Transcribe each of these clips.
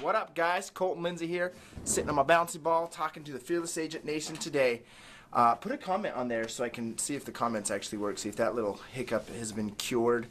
What up, guys? Colton Lindsay here, sitting on my bouncy ball, talking to the Fearless Agent Nation today. Put a comment on there so I can see if the comments actually work, see if that little hiccup has been cured.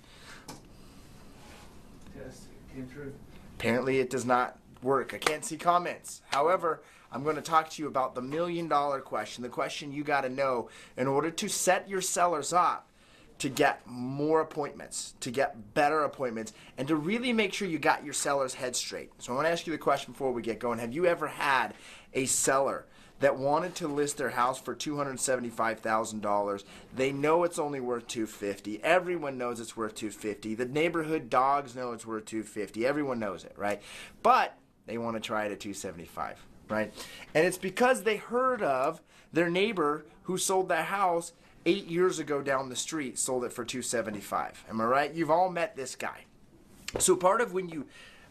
Test, came true. Apparently it does not work. I can't see comments. However, I'm going to talk to you about the $1 million question, the question you got to know in order to set your sellers up to get more appointments, to get better appointments, and to really make sure you got your seller's head straight. So I want to ask you the question before we get going. Have you ever had a seller that wanted to list their house for $275,000? They know it's only worth $250,000. Everyone knows it's worth $250,000. The neighborhood dogs know it's worth $250,000. Everyone knows it, right? But they want to try it at $275,000, right? And it's because they heard of their neighbor who sold their house 8 years ago down the street, sold it for $275,000. Am I right? You've all met this guy. So part of when you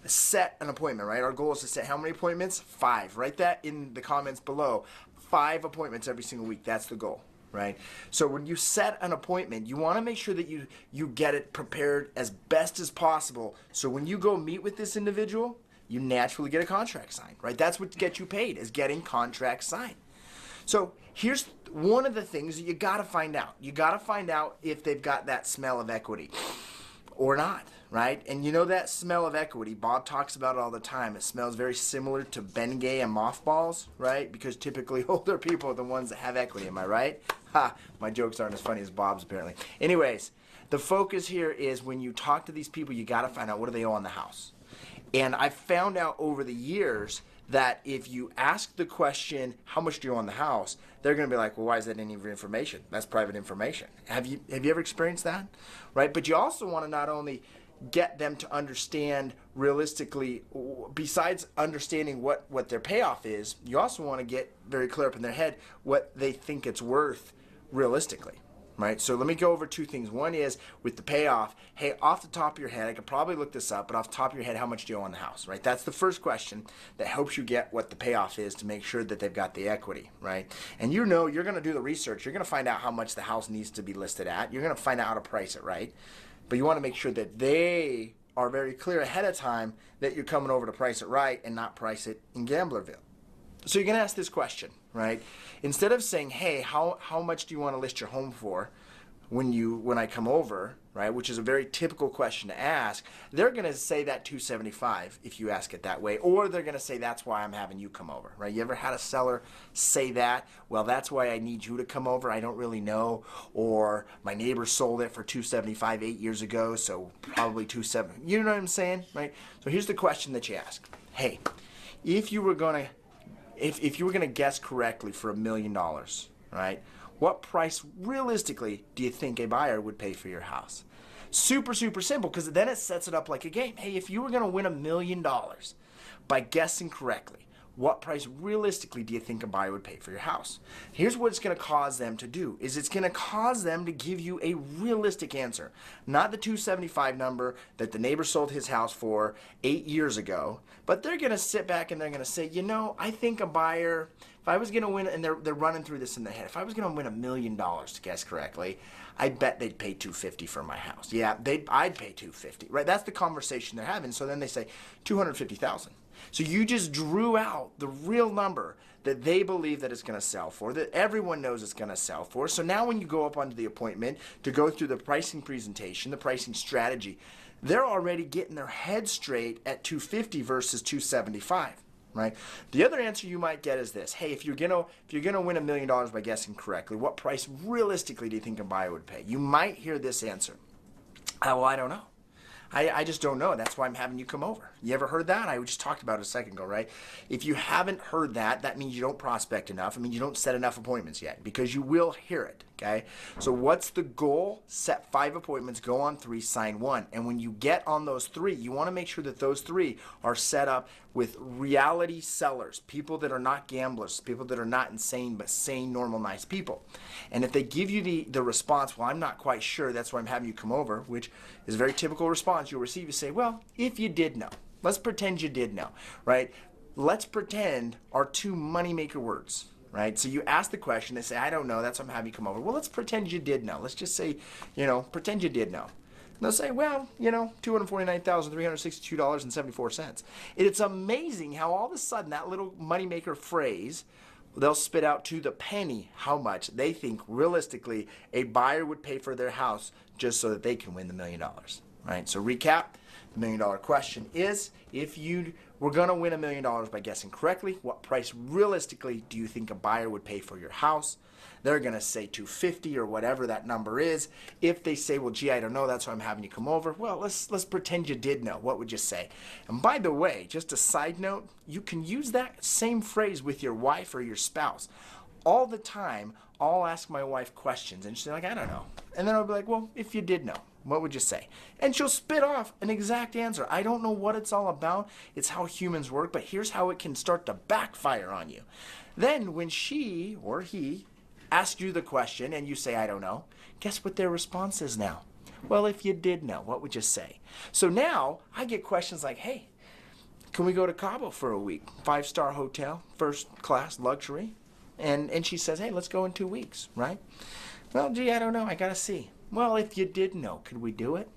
set an appointment, right? Our goal is to set how many appointments? 5. Write that in the comments below. 5 appointments every single week. That's the goal, right? So when you set an appointment, you want to make sure that you get it prepared as best as possible. So when you go meet with this individual, you naturally get a contract signed, right? That's what gets you paid, is getting contracts signed. So here's one of the things that you got to find out. You got to find out if they've got that smell of equity or not, right? And you know that smell of equity, Bob talks about it all the time. It smells very similar to Bengay and mothballs, right? Because typically older people are the ones that have equity, am I right? Ha, my jokes aren't as funny as Bob's apparently. Anyways, the focus here is when you talk to these people, you got to find out what do they owe on the house. And I found out over the years that if you ask the question, how much do you owe on the house, they're going to be like, well, why is that any information? That's private information. Have you ever experienced that? Right? But you also want to not only get them to understand realistically, besides understanding what their payoff is, you also want to get very clear up in their head what they think it's worth realistically. Right? So let me go over 2 things. One is with the payoff, hey, off the top of your head, I could probably look this up, but off the top of your head, how much do you owe on the house, right? That's the first question that helps you get what the payoff is to make sure that they've got the equity, right? And you know you're going to do the research. You're going to find out how much the house needs to be listed at. You're going to find out how to price it, right? But you want to make sure that they are very clear ahead of time that you're coming over to price it right and not price it in Gamblerville. So you're going to ask this question, right? Instead of saying, hey, how much do you want to list your home for when I come over, right, which is a very typical question to ask, they're going to say that $275 if you ask it that way, or they're going to say that's why I'm having you come over, right? You ever had a seller say that? Well, that's why I need you to come over. I don't really know, or my neighbor sold it for $275 8 years ago, so probably $270. You know what I'm saying, right? So here's the question that you ask. Hey, if you were going to guess correctly for $1 million, right? What price realistically do you think a buyer would pay for your house? Super, super simple, because then it sets it up like a game. Hey, if you were going to win $1 million by guessing correctly, what price realistically do you think a buyer would pay for your house? Here's what it's going to cause them to do, is it's going to cause them to give you a realistic answer. Not the $275 number that the neighbor sold his house for 8 years ago, but they're going to sit back and they're going to say, you know, I think a buyer, if I was going to win, and they're running through this in their head, if I was going to win $1 million to guess correctly, I bet they'd pay $250 for my house. Yeah, I'd pay $250, right? That's the conversation they're having. So then they say $250,000. So you just drew out the real number that they believe that it's going to sell for, that everyone knows it's going to sell for. So now when you go up onto the appointment to go through the pricing presentation, the pricing strategy, they're already getting their head straight at $250 versus $275. Right. The other answer you might get is this: hey, if you're gonna win $1 million by guessing correctly, what price realistically do you think a buyer would pay? You might hear this answer: well, I don't know. I just don't know. That's why I'm having you come over. You ever heard that? I just talked about it a second ago, right? If you haven't heard that, that means you don't prospect enough. It means you don't set enough appointments yet, because you will hear it, okay? So what's the goal? Set 5 appointments, go on 3, sign 1. And when you get on those 3, you want to make sure that those 3 are set up with reality sellers, people that are not gamblers, people that are not insane, but sane, normal, nice people. And if they give you the response, well, I'm not quite sure, that's why I'm having you come over, which is a very typical response you'll receive. You say, well, if you did know, let's pretend you did know, right? Let's pretend are 2 moneymaker words, right? So you ask the question, they say, I don't know, that's why I'm having you come over. Well, let's pretend you did know. Let's just say, pretend you did know. They'll say, well, you know, $249,362.74. It's amazing how all of a sudden that little moneymaker phrase, they'll spit out to the penny how much they think realistically a buyer would pay for their house just so that they can win the $1 million. Right? So recap, the $1 million question is, if you were going to win $1 million by guessing correctly, what price realistically do you think a buyer would pay for your house? They're going to say 250 or whatever that number is. If they say, well, gee, I don't know, that's why I'm having you come over. Well, let's pretend you did know. What would you say? And by the way, just a side note, you can use that same phrase with your wife or your spouse. All the time, I'll ask my wife questions, and she's like, I don't know. And then I'll be like, well, if you did know, what would you say? And she'll spit off an exact answer. I don't know what it's all about. It's how humans work, but here's how it can start to backfire on you. Then when she or he ask you the question and you say, I don't know, guess what their response is now? Well, if you did know, what would you say? So now I get questions like, hey, can we go to Cabo for a week? 5-star hotel, first class luxury. And she says, hey, let's go in 2 weeks, right? Well, gee, I don't know. I got to see. Well, if you did know, could we do it?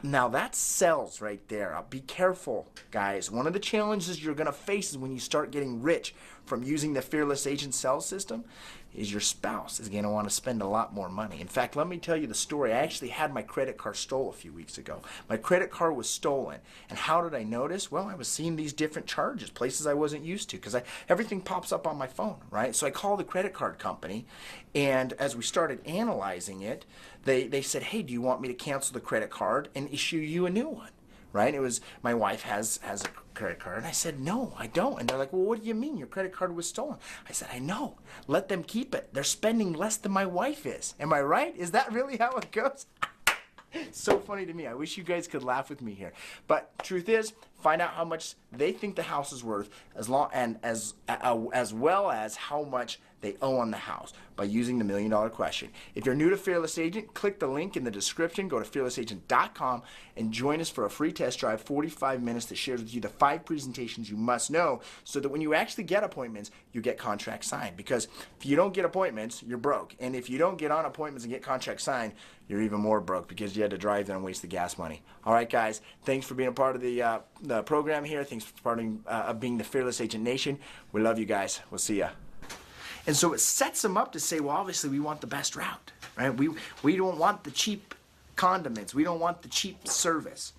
Now that sells right there. Be careful, guys. One of the challenges you're going to face is when you start getting rich from using the Fearless Agent sales system is your spouse is going to want to spend a lot more money. In fact, let me tell you the story. I actually had my credit card stolen a few weeks ago. My credit card was stolen. And how did I notice? Well, I was seeing these different charges, places I wasn't used to, because everything pops up on my phone, right? So I called the credit card company, and as we started analyzing it, they said, hey, do you want me to cancel the credit card and issue you a new one? Right? It was, my wife has a credit card. And I said, no, I don't. And they're like, well, what do you mean? Your credit card was stolen. I said, I know. Let them keep it. They're spending less than my wife is. Am I right? Is that really how it goes? So funny to me. I wish you guys could laugh with me here. But truth is, find out how much they think the house is worth, as well as how much they owe on the house by using the $1 million question. If you're new to Fearless Agent, click the link in the description. Go to fearlessagent.com and join us for a free test drive, 45 minutes, that shares with you the 5 presentations you must know so that when you actually get appointments, you get contracts signed. Because if you don't get appointments, you're broke. And if you don't get on appointments and get contracts signed, you're even more broke because you had to drive there and waste the gas money. All right, guys, thanks for being a part of the program here. Thanks for part of being the Fearless Agent Nation. We love you guys. We'll see ya. And so it sets them up to say, well, obviously we want the best route, right? We don't want the cheap condiments. We don't want the cheap service.